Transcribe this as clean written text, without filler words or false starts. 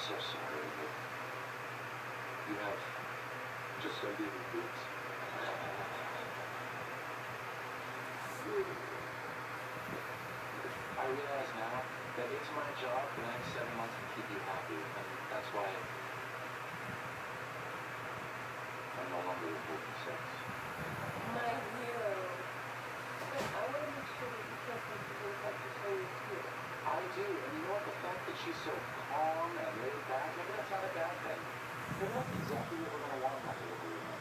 so sorry, but you have just unbeatable boobs. I realize now that it's my job for the next 7 months to keep you happy, and that's why I'm no longer withholding sex. My hero. But I want to make sure that you feel comfortable with what you're saying too. I do, and you know what? The fact that she's so calm and laid back, maybe that's not a bad thing. Maybe that's exactly what we're going to want in that little agreement.